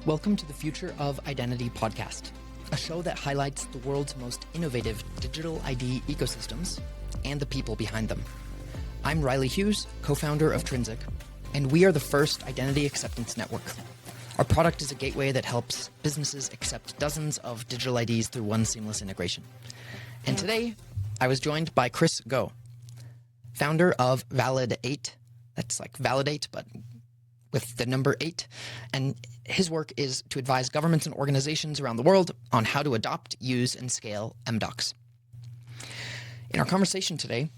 Welcome to the Future of Identity podcast, a show that highlights the world's most innovative digital ID ecosystems and the people behind them. I'm Riley Hughes, co-founder of Trinsic, and we are the first identity acceptance network. Our product is a gateway that helps businesses accept dozens of digital IDs through one seamless integration. And today, I was joined by Chris Go, founder of Valid8. That's like validate, but with the number 8. And his work is to advise governments and organizations around the world on how to adopt, use, and scale mDocs. In our conversation today,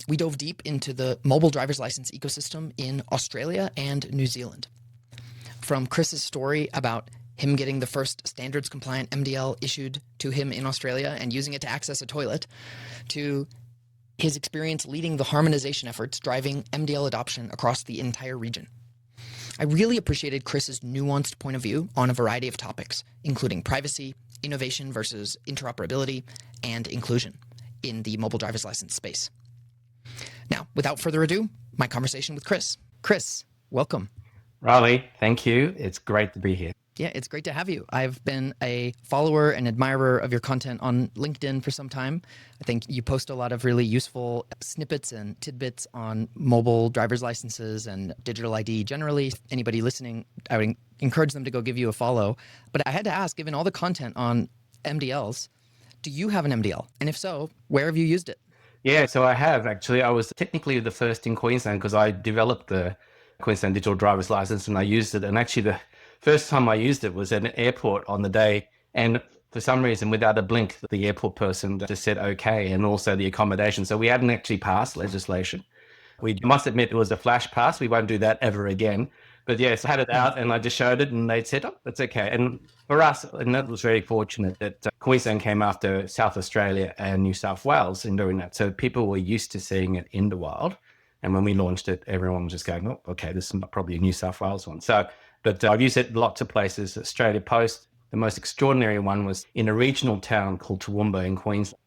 we dove deep into the mobile driver's license ecosystem in Australia and New Zealand. From Chris's story about him getting the first standards-compliant MDL issued to him in Australia and using it to access a toilet, to his experience leading the harmonization efforts driving MDL adoption across the entire region. I really appreciated Chris's nuanced point of view on a variety of topics, including privacy, innovation versus interoperability, and inclusion in the mobile driver's license space. Now, without further ado, my conversation with Chris. Chris, welcome. Riley, thank you. It's great to be here. Yeah, it's great to have you. I've been a follower and admirer of your content on LinkedIn for some time. I think you post a lot of really useful snippets and tidbits on mobile driver's licenses and digital ID generally. Anybody listening, I would encourage them to go give you a follow. But I had to ask, given all the content on MDLs, do you have an MDL? And if so, where have you used it? Yeah, so I have actually. I was technically the first in Queensland because I developed the Queensland digital driver's license and I used it. And actually the first time I used it was at an airport on the day. And for some reason, without a blink, the airport person just said, okay, and also the accommodation. So we hadn't actually passed legislation. We must admit it was a flash pass. We won't do that ever again. But yes, I had it out and I just showed it and they said, oh, that's okay. And for us, and that was very fortunate that Queensland came after South Australia and New South Wales in doing that. So people were used to seeing it in the wild. And when we launched it, everyone was just going, oh, okay, this is probably a New South Wales one. But I've used it lots of places. Australia Post, the most extraordinary one was in a regional town called Toowoomba in Queensland.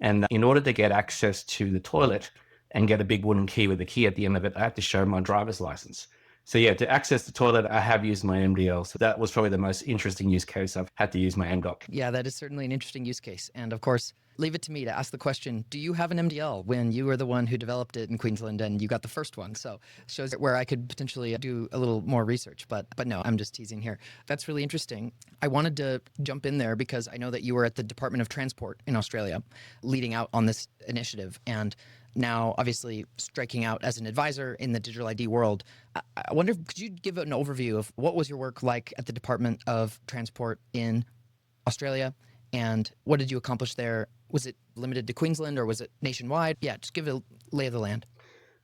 And in order to get access to the toilet and get a big wooden key with a key at the end of it, I had to show my driver's license. So yeah, to access the toilet, I have used my MDL. So that was probably the most interesting use case. I've had to use my mDoc. Yeah, that is certainly an interesting use case. And of course, leave it to me to ask the question, do you have an MDL when you were the one who developed it in Queensland and you got the first one? So shows where I could potentially do a little more research, but no, I'm just teasing here. That's really interesting. I wanted to jump in there because I know that you were at the Department of Transport in Australia leading out on this initiative and now obviously striking out as an advisor in the digital ID world. I wonder, could you give an overview of what was your work like at the Department of Transport in Australia and what did you accomplish there? Was it limited to Queensland or was it nationwide? Yeah, just give a lay of the land.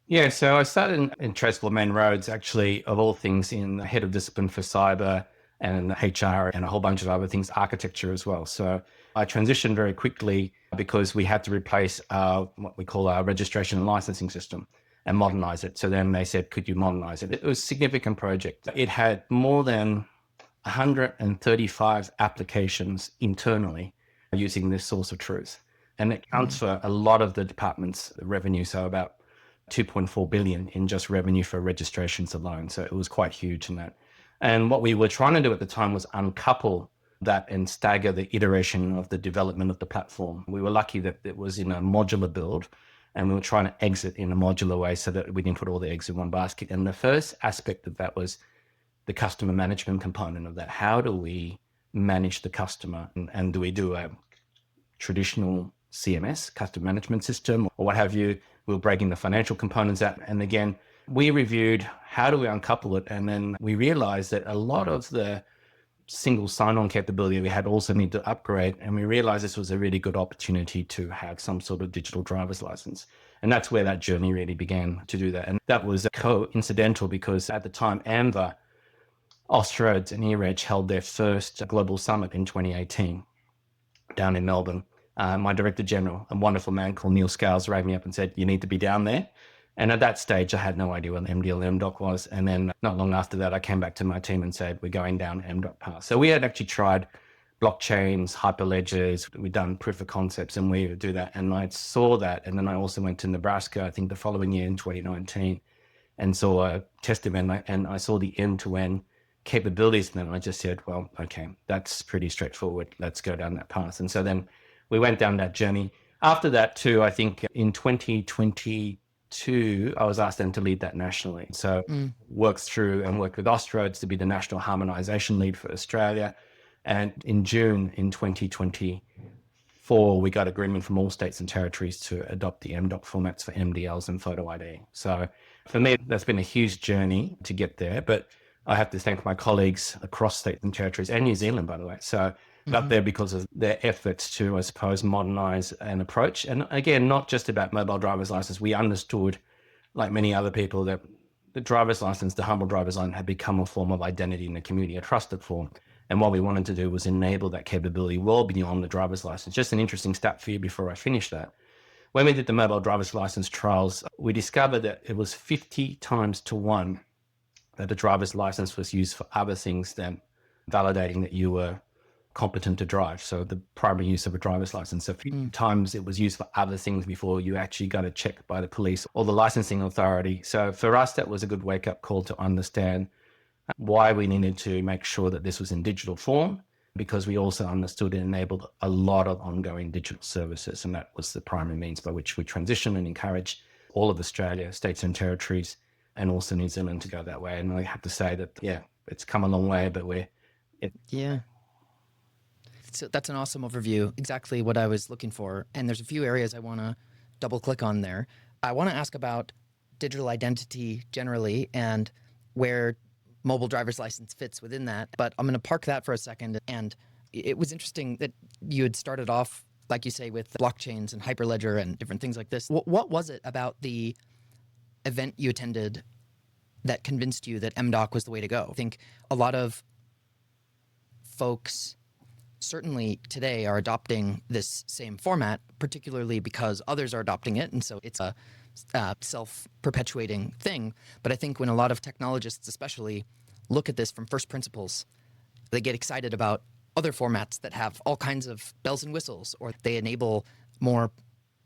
Yeah, so I started in Transport Main Roads, actually, of all things, in head of discipline for cyber and HR and a whole bunch of other things, architecture as well. So I transitioned very quickly because we had to replace what we call our registration and licensing system and modernize it. So then they said, could you modernize it? It was a significant project. It had more than 135 applications internally using this source of truth. And it counts for a lot of the department's revenue. So about 2.4 billion in just revenue for registrations alone. So it was quite huge in that. And what we were trying to do at the time was uncouple that and stagger the iteration of the development of the platform. We were lucky that it was in a modular build and we were trying to exit in a modular way so that we didn't put all the eggs in one basket. And the first aspect of that was the customer management component of that. How do we manage the customer? And do we do a traditional CMS, customer management system, or what have you? We're breaking the financial components out. And again, we reviewed how do we uncouple it? And then we realized that a lot of the single sign-on capability we had also need to upgrade. And we realized this was a really good opportunity to have some sort of digital driver's license. And that's where that journey really began to do that. And that was coincidental because at the time, AMVA, Austroads and eReg held their first global summit in 2018 down in Melbourne. My director general, a wonderful man called Neil Scales, rang me up and said, you need to be down there. And at that stage, I had no idea what MDL mDoc was. And then not long after that, I came back to my team and said, we're going down mDoc path. So we had actually tried blockchains, Hyperledgers, we'd done proof of concepts and we would do that. And I saw that. And then I also went to Nebraska, I think the following year in 2019, and saw a test event. And I saw the end-to-end capabilities. And then I just said, well, okay, that's pretty straightforward. Let's go down that path. And so then we went down that journey. After that too, I think in 2022, I was asked then to lead that nationally. So worked with Austroads to be the national harmonization lead for Australia. And in June in 2024, we got agreement from all states and territories to adopt the mDoc formats for MDLs and photo ID. So for me, that's been a huge journey to get there. But I have to thank my colleagues across states and territories and New Zealand, by the way. So got there because of their efforts to, I suppose, modernize an approach. And again, not just about mobile driver's license. We understood, like many other people, that the driver's license, the humble driver's license, had become a form of identity in the community, a trusted form. And what we wanted to do was enable that capability well beyond the driver's license. Just an interesting stat for you before I finish that. When we did the mobile driver's license trials, we discovered that it was 50 times to 1 that a driver's license was used for other things than validating that you were competent to drive. So the primary use of a driver's license. So 50 times it was used for other things before you actually got a check by the police or the licensing authority. So for us, that was a good wake-up call to understand why we needed to make sure that this was in digital form, because we also understood it enabled a lot of ongoing digital services. And that was the primary means by which we transition and encourage all of Australia, states and territories, and also New Zealand to go that way. And I have to say that, yeah, it's come a long way, but Yeah. So that's an awesome overview. Exactly what I was looking for. And there's a few areas I want to double click on there. I want to ask about digital identity generally and where mobile driver's license fits within that. But I'm going to park that for a second. And it was interesting that you had started off, like you say, with blockchains and Hyperledger and different things like this. What was it about the event you attended that convinced you that mDoc was the way to go? I think a lot of folks certainly today are adopting this same format, particularly because others are adopting it. And so it's a self-perpetuating thing. But I think when a lot of technologists especially look at this from first principles, they get excited about other formats that have all kinds of bells and whistles, or they enable more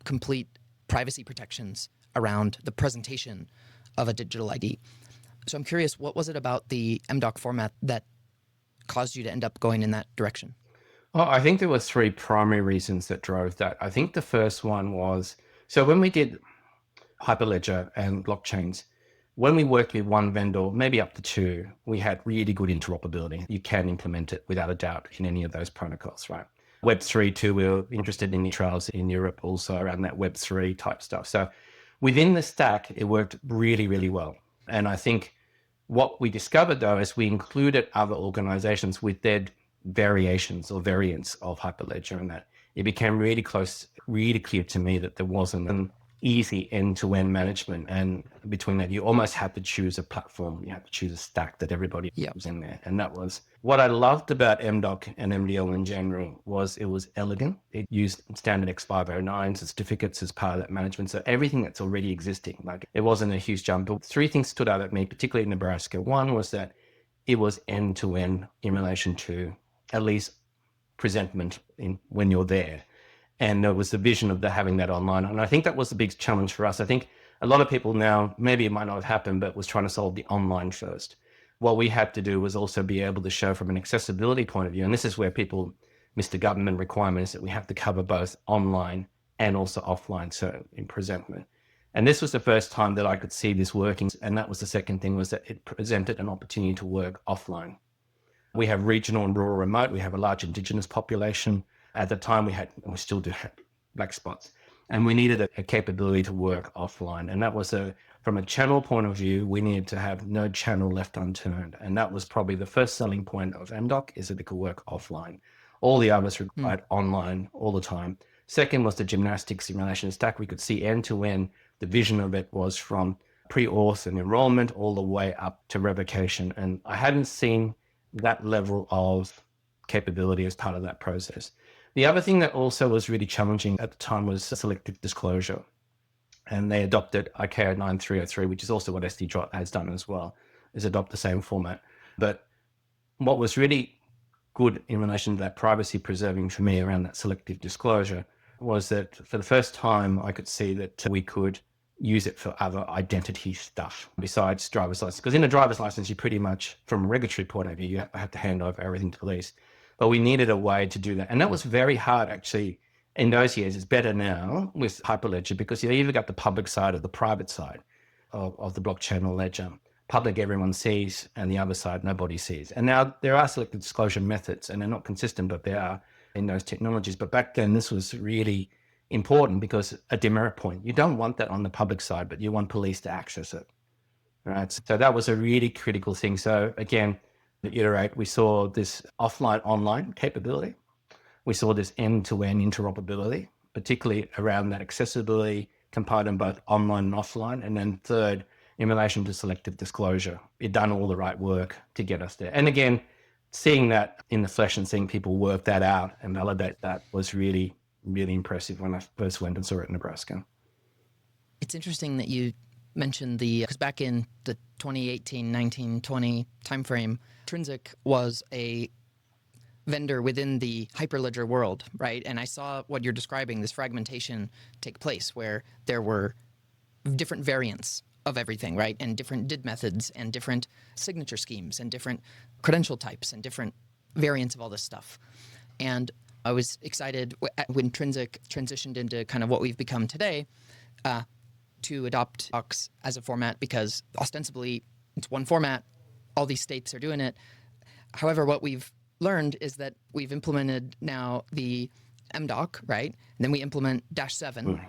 complete privacy protections around the presentation of a digital ID. So I'm curious, what was it about the mDoc format that caused you to end up going in that direction? Well, I think there were 3 primary reasons that drove that. I think the first one was, so when we did Hyperledger and blockchains, when we worked with one vendor, maybe up to 2, we had really good interoperability. You can implement it without a doubt in any of those protocols, right? Web3 too, we were interested in the trials in Europe also around that Web3 type stuff. So within the stack, it worked really, really well. And I think what we discovered though, is we included other organizations with their variations or variants of Hyperledger, and that it became really clear to me that there wasn't an easy end-to-end management. And between that, you almost had to choose a platform. You had to choose a stack that everybody was in there. And that was what I loved about mDoc and MDL in general. Was it was elegant. It used standard X509s and certificates as part of that management. So everything that's already existing, like it wasn't a huge jump. But 3 things stood out at me, particularly in Nebraska. One was that it was end-to-end in relation to at least presentment when you're there. And there was the vision of having that online. And I think that was the big challenge for us. I think a lot of people now, maybe it might not have happened, but was trying to solve the online first. What we had to do was also be able to show from an accessibility point of view. And this is where people miss the government requirements, that we have to cover both online and also offline, so in presentment. And this was the first time that I could see this working. And that was the second thing, was that it presented an opportunity to work offline. We have regional and rural remote. We have a large Indigenous population. At the time we still do have black spots, and we needed a capability to work offline. And that was from a channel point of view, we needed to have no channel left unturned. And that was probably the first selling point of mDoc, is that it could work offline. All the others required online all the time. Second was the gymnastics simulation stack. We could see end to end. The vision of it was from pre-auth and enrollment all the way up to revocation. And I hadn't seen that level of capability as part of that process. The other thing that also was really challenging at the time was selective disclosure. And they adopted ICAO 9303, which is also what SD has done as well, is adopt the same format. But what was really good in relation to that privacy preserving for me around that selective disclosure was that for the first time, I could see that we could use it for other identity stuff besides driver's license. Because in a driver's license, you pretty much, from a regulatory point of view, you have to hand over everything to police. But we needed a way to do that. And that was very hard, actually, in those years. It's better now with Hyperledger because you either got the public side or the private side of the blockchain or ledger. Public, everyone sees, and the other side, nobody sees. And now there are selective disclosure methods, and they're not consistent, but they are in those technologies. But back then, this was really important because a demerit point. You don't want that on the public side, but you want police to access it, right? So that was a really critical thing. So again, to iterate, we saw this offline online capability. We saw this end-to-end interoperability, particularly around that accessibility component, both online and offline. And then third, in relation to selective disclosure, it done all the right work to get us there. And again, seeing that in the flesh and seeing people work that out and validate that was really, really impressive when I first went and saw it in Nebraska. It's interesting that you mentioned because back in the 2018, 19, 20 timeframe, Trinsic was a vendor within the Hyperledger world, right? And I saw what you're describing, this fragmentation take place where there were different variants of everything, right? And different DID methods and different signature schemes and different credential types and different variants of all this stuff. And I was excited when Trinsic transitioned into kind of what we've become today to adopt mDocs as a format because ostensibly it's one format, all these states are doing it. However, what we've learned is that we've implemented now the mDoc, right? And then we implement -7.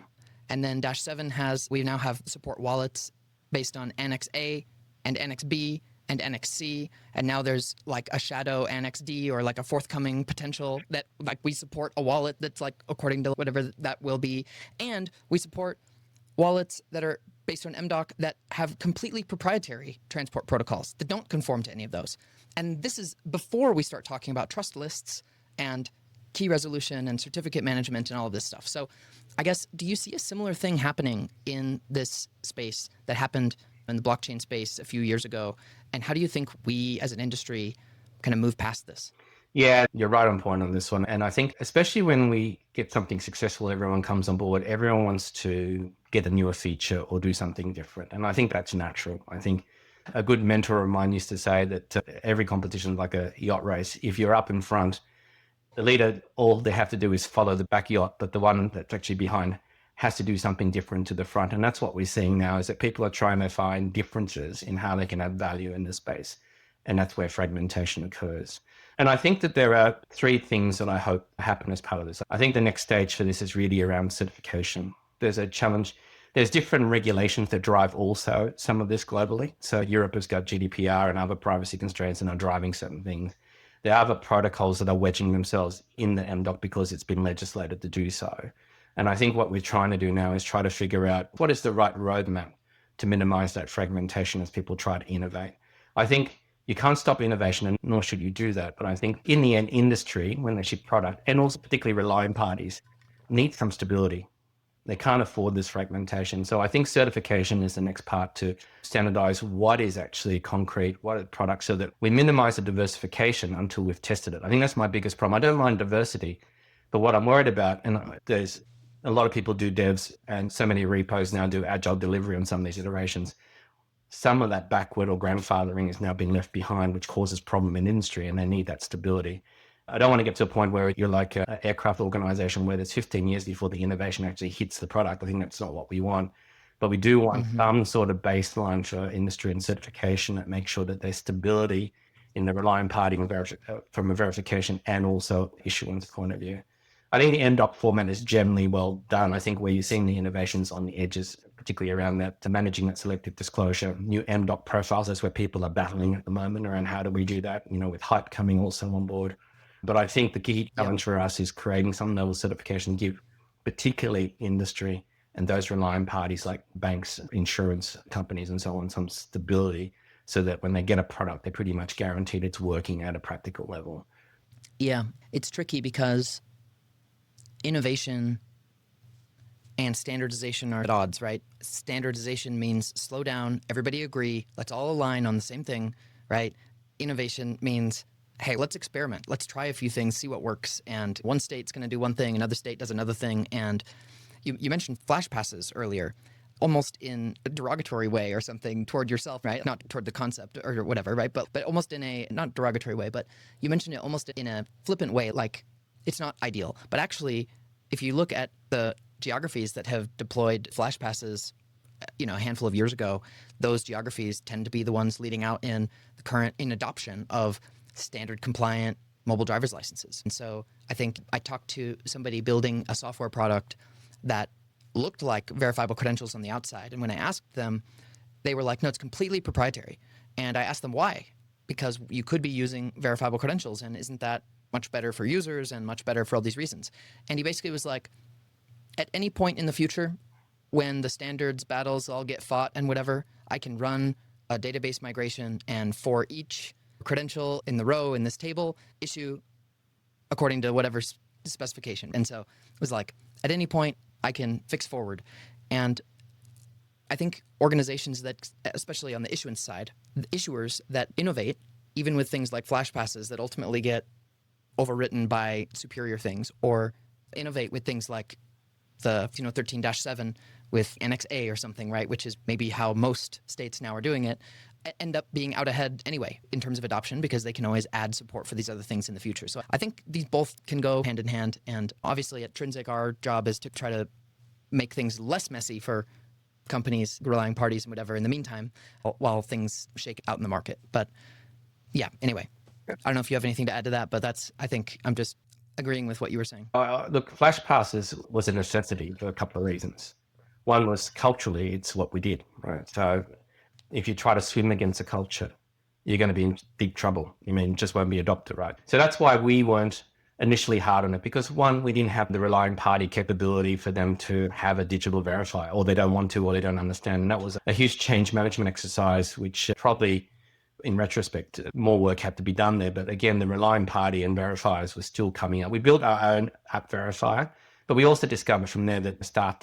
And then -7 we now have support wallets based on Annex A and Annex B and Annex C. And now there's like a shadow Annex D or like a forthcoming potential that like we support a wallet that's like according to whatever that will be. And we support wallets that are based on mDoc that have completely proprietary transport protocols that don't conform to any of those. And this is before we start talking about trust lists and key resolution and certificate management and all of this stuff. So I guess, do you see a similar thing happening in this space that happened in the blockchain space a few years ago? And how do you think we as an industry kind of move past this? Yeah, you're right on point on this one. And I think especially when we get something successful, everyone comes on board, everyone wants to get a newer feature or do something different. And I think that's natural. I think a good mentor of mine used to say that every competition is like a yacht race. If you're up in front, the leader, all they have to do is follow the back yacht, but the one that's actually behind has to do something different to the front. And that's what we're seeing now is that people are trying to find differences in how they can add value in this space. And that's where fragmentation occurs. And I think that there are three things that I hope happen as part of this. I think the next stage for this is really around certification. There's a challenge. There's different regulations that drive also some of this globally. So Europe has got GDPR and other privacy constraints and are driving certain things. There are other protocols that are wedging themselves in the mDoc because it's been legislated to do so. And I think what we're trying to do now is try to figure out what is the right roadmap to minimize that fragmentation as people try to innovate. I think you can't stop innovation, and nor should you do that. But I think in the end, industry, when they ship product, and also particularly reliant parties, need some stability. They can't afford this fragmentation. So I think certification is the next part to standardize what is actually concrete, what are products, so that we minimize the diversification until we've tested it. I think that's my biggest problem. I don't mind diversity, but what I'm worried about, and there's a lot of people do devs, and so many repos now do agile delivery on some of these iterations. Some of that backward or grandfathering has now been left behind, which causes problem in industry, and they need that stability. I don't want to get to a point where you're like an aircraft organization where there's 15 years before the innovation actually hits the product. I think that's not what we want. But we do want some sort of baseline for industry and certification that makes sure that there's stability in the reliant party from a verification and also issuance point of view. I think the mDoc format is generally well done. I think where you're seeing the innovations on the edges, particularly around that, to managing that selective disclosure, new mDoc profiles, that's where people are battling at the moment around how do we do that, with Hype coming also on board. But I think the key challenge for us is creating some level of certification, give particularly industry and those reliant parties like banks, insurance companies and so on, some stability so that when they get a product, they're pretty much guaranteed it's working at a practical level. Yeah, it's tricky because innovation and standardization are at odds, right? Standardization means slow down, everybody agree, let's all align on the same thing, right? Innovation means, hey, let's experiment. Let's try a few things, see what works. And one state's going to do one thing, another state does another thing. And you mentioned flash passes earlier. almost in a derogatory way or something toward yourself, right? Not toward the concept or whatever, right? But almost in a, not derogatory way, but you mentioned it almost in a flippant way, like it's not ideal. But actually, if you look at the geographies that have deployed flash passes, a handful of years ago, those geographies tend to be the ones leading out in the current in adoption of standard compliant mobile driver's licenses. And so I think I talked to somebody building a software product that looked like verifiable credentials on the outside. And when I asked them, they were like, no, it's completely proprietary. And I asked them why, because you could be using verifiable credentials, and isn't that much better for users and much better for all these reasons? And he basically was like, at any point in the future, when the standards battles all get fought and whatever, I can run a database migration, and for each credential in the row in this table, issue according to whatever specification. And so it was like, at any point, I can fix forward. And I think organizations that, especially on the issuance side, the issuers that innovate, even with things like flash passes that ultimately get overwritten by superior things, or innovate with things like the 13-7 with Annex A or something, right, which is maybe how most states now are doing it, end up being out ahead anyway in terms of adoption, because they can always add support for these other things in the future. So I think these both can go hand in hand. And obviously at Trinsic, our job is to try to make things less messy for companies, relying parties and whatever in the meantime, while things shake out in the market. But yeah, anyway, I don't know if you have anything to add to that, but I think I'm just agreeing with what you were saying. Look, flash passes was a necessity for a couple of reasons. One was culturally, it's what we did, right? So if you try to swim against a culture, you're going to be in deep trouble. It just won't be adopted, right? So that's why we weren't initially hard on it, because one, we didn't have the relying party capability for them to have a digital verifier, or they don't want to, or they don't understand. And that was a huge change management exercise, which probably in retrospect, more work had to be done there. But again, the relying party and verifiers were still coming up. We built our own app verifier, but we also discovered from there that staff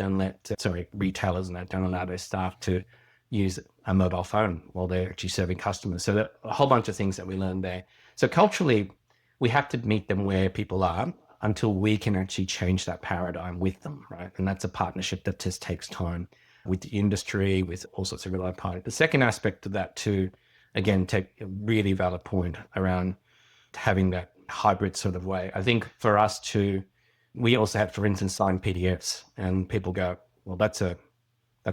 retailers and that don't allow their staff to use a mobile phone while they're actually serving customers. So that a whole bunch of things that we learned there. So culturally, we have to meet them where people are until we can actually change that paradigm with them, right? And that's a partnership that just takes time with the industry, with all sorts of relying parties. The second aspect of that too, again, take a really valid point around having that hybrid sort of way. I think for us too, we also had, for instance, signed PDFs, and people go, well, that's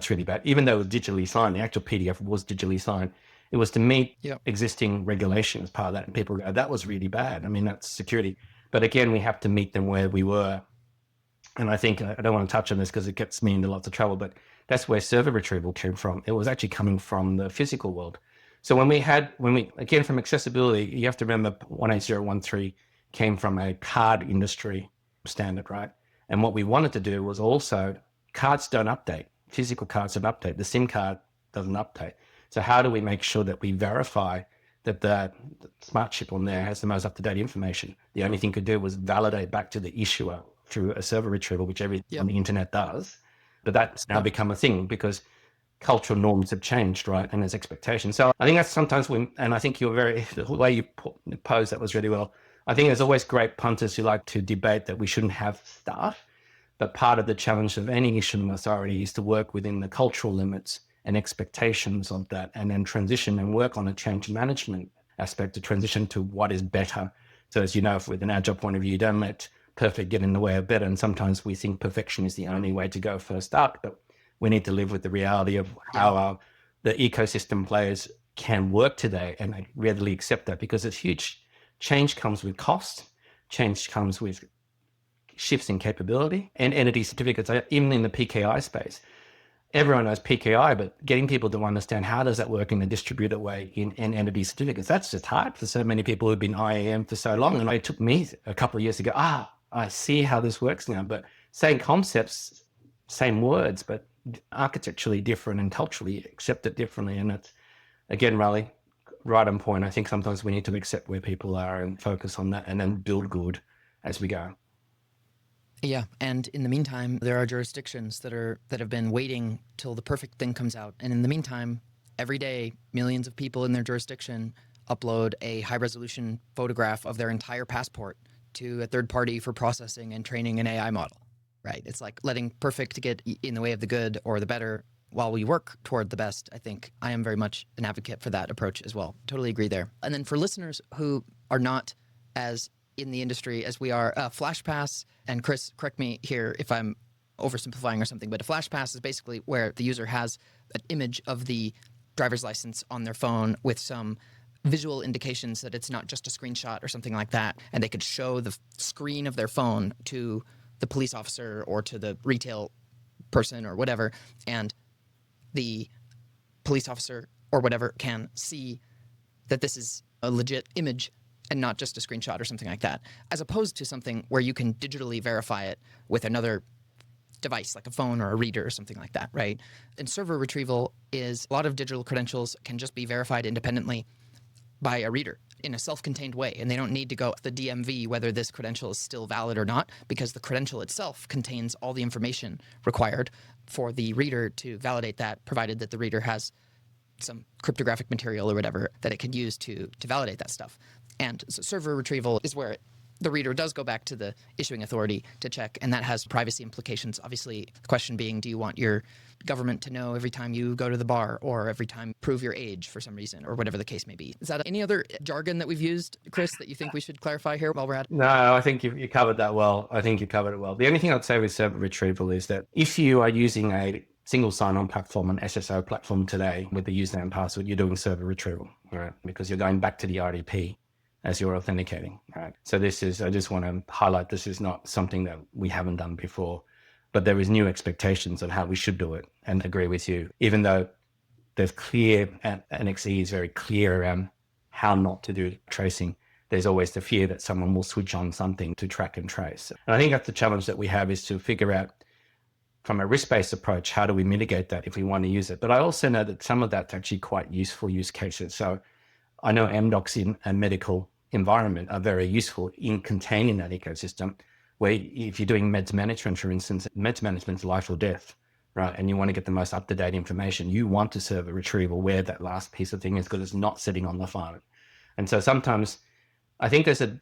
really bad. Even though it was digitally signed, the actual PDF was digitally signed. It was to meet existing regulation as part of that. And people go, that was really bad. That's security. But again, we have to meet them where we were. And I think, I don't want to touch on this because it gets me into lots of trouble, but that's where server retrieval came from. It was actually coming from the physical world. So again, from accessibility, you have to remember 18013 came from a card industry standard, right? And what we wanted to do was also, cards don't update. Physical cards don't update. The SIM card doesn't update. So how do we make sure that we verify that the smart chip on there has the most up-to-date information? The only thing it could do was validate back to the issuer through a server retrieval, which everything on the internet does. But that's now become a thing because cultural norms have changed, right? And there's expectations. So I think that's sometimes and I think the way you posed that was really well. I think there's always great punters who like to debate that we shouldn't have staff, but part of the challenge of any issuing authority is to work within the cultural limits and expectations of that, and then transition and work on a change management aspect to transition to what is better. So as you know, with an agile point of view, you don't let perfect get in the way of better. And sometimes we think perfection is the only way to go first up, but we need to live with the reality of how the ecosystem players can work today, and I readily accept that because it's huge. Change comes with cost. Change comes with shifts in capability and entity certificates. Even in the PKI space, everyone knows PKI, but getting people to understand how does that work in a distributed way in entity certificates, that's just hard for so many people who've been IAM for so long. And it took me a couple of years to go, I see how this works now. But same concepts, same words, but architecturally different and culturally accepted differently. And it's, again, Riley, right on point. I think sometimes we need to accept where people are and focus on that and then build good as we go. Yeah, and in the meantime, there are jurisdictions that have been waiting till the perfect thing comes out. And in the meantime, every day, millions of people in their jurisdiction upload a high-resolution photograph of their entire passport to a third party for processing and training an AI model, right? It's like letting perfect get in the way of the good or the better while we work toward the best, I think I am very much an advocate for that approach as well. Totally agree there. And then for listeners who are not as in the industry as we are, FlashPass, and Chris, correct me here if I'm oversimplifying or something, but a FlashPass is basically where the user has an image of the driver's license on their phone with some visual indications that it's not just a screenshot or something like that. And they could show the screen of their phone to the police officer or to the retail person or whatever. And the police officer or whatever can see that this is a legit image and not just a screenshot or something like that, as opposed to something where you can digitally verify it with another device like a phone or a reader or something like that, right? And server retrieval is a lot of digital credentials can just be verified independently by a reader in a self-contained way, and they don't need to go to the DMV whether this credential is still valid or not, because the credential itself contains all the information required for the reader to validate that, provided that the reader has some cryptographic material or whatever that it can use to validate that stuff. And so server retrieval is where the reader does go back to the issuing authority to check, and that has privacy implications. Obviously, the question being, do you want your government to know every time you go to the bar or every time you prove your age for some reason or whatever the case may be? Is that any other jargon that we've used, Chris, that you think we should clarify here while we're at it? No, I think you covered that well. I think you covered it well. The only thing I'd say with server retrieval is that if you are using a single sign-on platform, an SSO platform today with the username and password, you're doing server retrieval, right? Because you're going back to the RDP as you're authenticating, right? So this is, I just want to highlight, this is not something that we haven't done before, but there is new expectations of how we should do it, and agree with you. Even though there's clear, NXE is very clear around how not to do tracing, there's always the fear that someone will switch on something to track and trace. And I think that's the challenge that we have, is to figure out from a risk-based approach, how do we mitigate that if we want to use it? But I also know that some of that's actually quite useful use cases. So I know mDocs in a medical environment are very useful in containing that ecosystem, where if you're doing meds management, for instance, meds management is life or death, right? And you want to get the most up-to-date information. You want to serve a retrieval where that last piece of thing is, because it's not sitting on the phone. And so sometimes I think there's a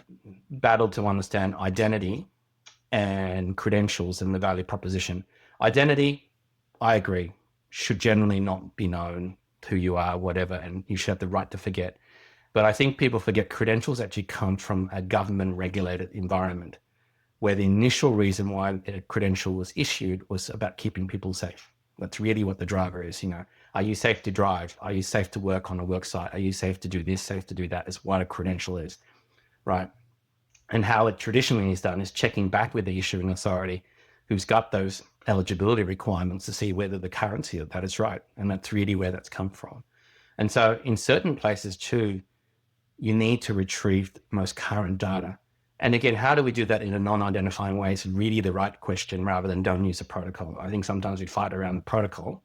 battle to understand identity and credentials and the value proposition. Identity, I agree, should generally not be known who you are, whatever, and you should have the right to forget. But I think people forget credentials actually come from a government regulated environment, where the initial reason why a credential was issued was about keeping people safe. That's really what the driver is. You know, are you safe to drive? Are you safe to work on a work site? Are you safe to do this, safe to do that? Is what a credential is, right? And how it traditionally is done is checking back with the issuing authority who's got those eligibility requirements to see whether the currency of that is right. And that's really where that's come from. And so in certain places too, you need to retrieve the most current data. And again, how do we do that in a non-identifying way is really the right question, rather than don't use a protocol. I think sometimes we fight around the protocol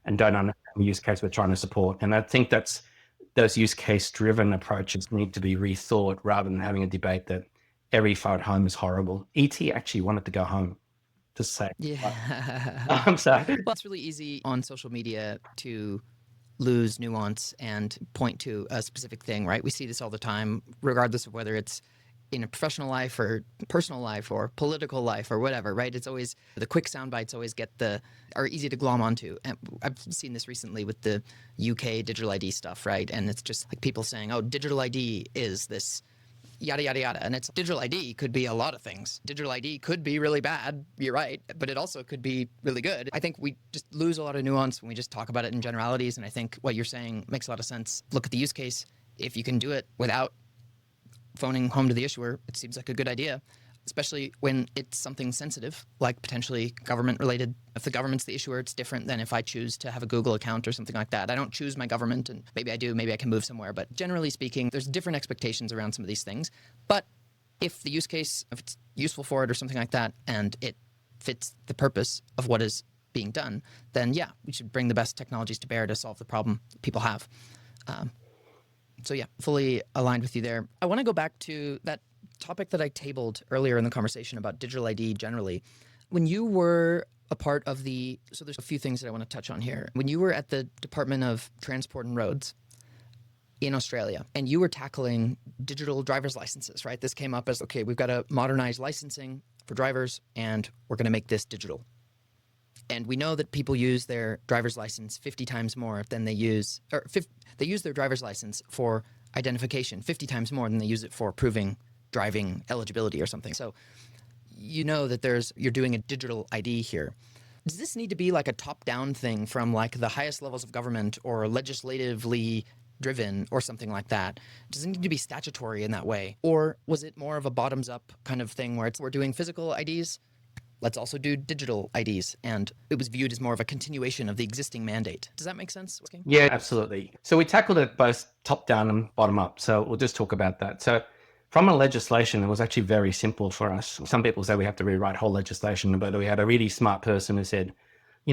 and don't understand the use case we're trying to support. And I think that's those use case driven approaches need to be rethought, rather than having a debate that every phone home is horrible. ET actually wanted to go home. Just say, Yeah. I'm sorry. Well, it's really easy on social media to lose nuance and point to a specific thing, right? We see this all the time, regardless of whether it's in a professional life or personal life or political life or whatever, right? It's always the quick sound bites always are easy to glom onto. And I've seen this recently with the UK digital ID stuff, right? And it's just like people saying, oh, digital ID is this yada, yada, yada. And it's digital ID could be a lot of things. Digital ID could be really bad. You're right. But it also could be really good. I think we just lose a lot of nuance when we just talk about it in generalities. And I think what you're saying makes a lot of sense. Look at the use case. If you can do it without phoning home to the issuer, it seems like a good idea, especially when it's something sensitive, like potentially government related. If the government's the issuer, it's different than if I choose to have a Google account or something like that. I don't choose my government, and maybe I do, maybe I can move somewhere. But generally speaking, there's different expectations around some of these things. But if the use case, if it's useful for it or something like that, and it fits the purpose of what is being done, then yeah, we should bring the best technologies to bear to solve the problem people have. So yeah, fully aligned with you there. I want to go back to that topic that I tabled earlier in the conversation about digital ID generally. When you were a part of so there's a few things that I want to touch on here. When you were at the Department of Transport and Roads in Australia, and you were tackling digital driver's licenses, right? This came up as, okay, we've got to modernize licensing for drivers, and we're going to make this digital. And we know that people use their driver's license 50 times more than they use, they use their driver's license for identification 50 times more than they use it for proving driving eligibility or something. So you know that you're doing a digital ID here. Does this need to be like a top-down thing from like the highest levels of government or legislatively driven or something like that? Does it need to be statutory in that way? Or was it more of a bottoms-up kind of thing where we're doing physical IDs, let's also do digital IDs, and it was viewed as more of a continuation of the existing mandate? Does that make sense? Yeah, absolutely. So we tackled it both top down and bottom up. So we'll just talk about that. So from a legislation, it was actually very simple for us. Some people say we have to rewrite whole legislation, but we had a really smart person who said,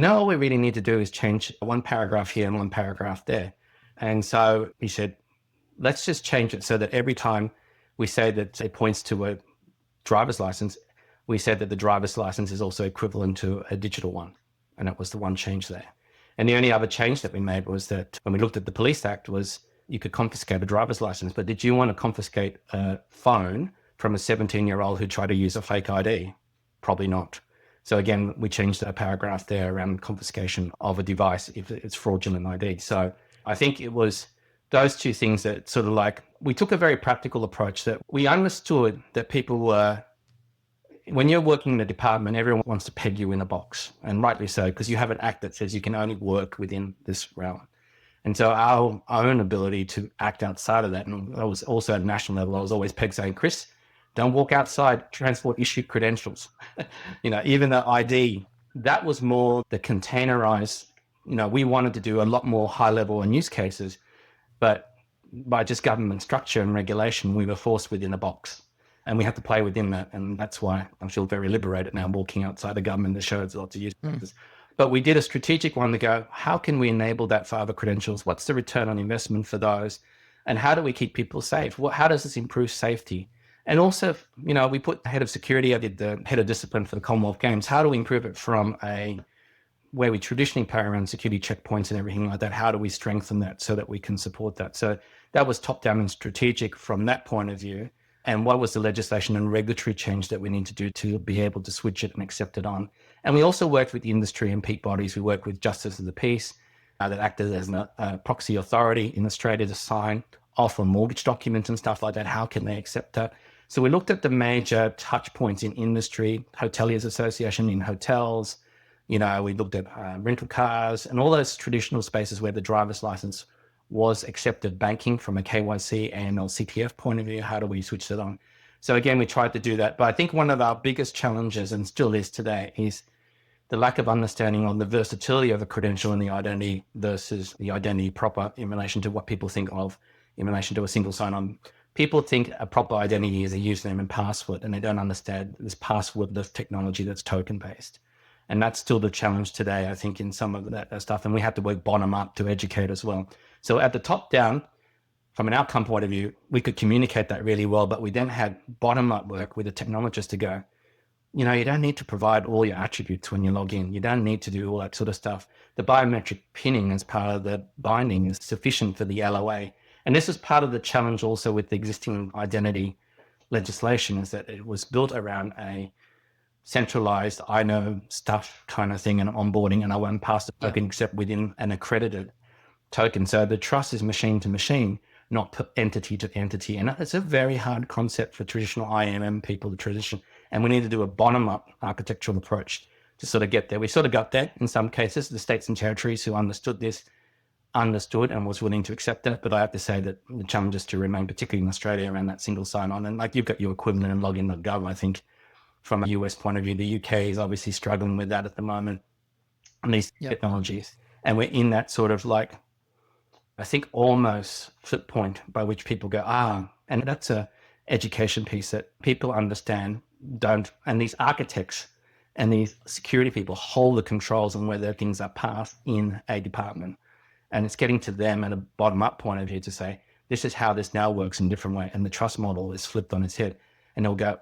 all we really need to do is change one paragraph here and one paragraph there. And so he said, let's just change it so that every time we say that it points to a driver's license, we said that the driver's license is also equivalent to a digital one. And that was the one change there. And the only other change that we made was that when we looked at the Police Act was you could confiscate a driver's license, but did you want to confiscate a phone from a 17-year-old who tried to use a fake ID? Probably not. So again, we changed that paragraph there around confiscation of a device if it's fraudulent ID. So I think it was those two things that sort of like, we took a very practical approach that we understood that people were, when you're working in a department, everyone wants to peg you in a box, and rightly so, because you have an act that says you can only work within this realm. And so our own ability to act outside of that, and I was also at a national level, I was always pegged saying, Chris, don't walk outside, transport issued credentials. Even the ID, that was more the containerized, we wanted to do a lot more high level and use cases, but by just government structure and regulation, we were forced within a box. And we have to play within that. And that's why I feel very liberated now walking outside the government that shows lots of use cases. But we did a strategic one to go, how can we enable that for other credentials? What's the return on investment for those? And how do we keep people safe? How does this improve safety? And also, we put the head of security, I did the head of discipline for the Commonwealth Games. How do we improve it from where we traditionally pay around security checkpoints and everything like that? How do we strengthen that so that we can support that? So that was top down and strategic from that point of view. And what was the legislation and regulatory change that we need to do to be able to switch it and accept it on? And we also worked with the industry and peak bodies. We worked with Justice of the Peace that acted as a proxy authority in Australia to sign off on mortgage documents and stuff like that. How can they accept that? So we looked at the major touch points in industry, Hoteliers Association in hotels. We looked at rental cars and all those traditional spaces where the driver's license was accepted, banking from a KYC, AML, CTF point of view. How do we switch that on? So again, we tried to do that. But I think one of our biggest challenges, and still is today, is the lack of understanding on the versatility of a credential and the identity versus the identity proper in relation to what people think of in relation to a single sign-on. People think a proper identity is a username and password, and they don't understand this passwordless technology that's token-based. And that's still the challenge today, I think, in some of that stuff. And we have to work bottom up to educate as well. So at the top down, from an outcome point of view, we could communicate that really well, but we then had bottom up work with the technologist to go, you don't need to provide all your attributes when you log in. You don't need to do all that sort of stuff. The biometric pinning as part of the binding is sufficient for the LOA. And this is part of the challenge also with the existing identity legislation, is that it was built around a centralized, I know stuff kind of thing and onboarding, and I won't pass the token except within an accredited token. So the trust is machine to machine, not entity to entity. And it's a very hard concept for traditional IAM people, the tradition. And we need to do a bottom-up architectural approach to sort of get there. We sort of got there in some cases. The states and territories who understood this understood and was willing to accept that. But I have to say that the challenges to remain, particularly in Australia, around that single sign-on. And like you've got your equivalent in login.gov, I think, from a US point of view. The UK is obviously struggling with that at the moment and these technologies. And we're in that sort of like, I think, almost flip point by which people go, and that's a education piece that people understand, don't, and these architects and these security people hold the controls on whether things are passed in a department. And it's getting to them at a bottom-up point of view to say, this is how this now works in a different way. And the trust model is flipped on its head. And they'll go,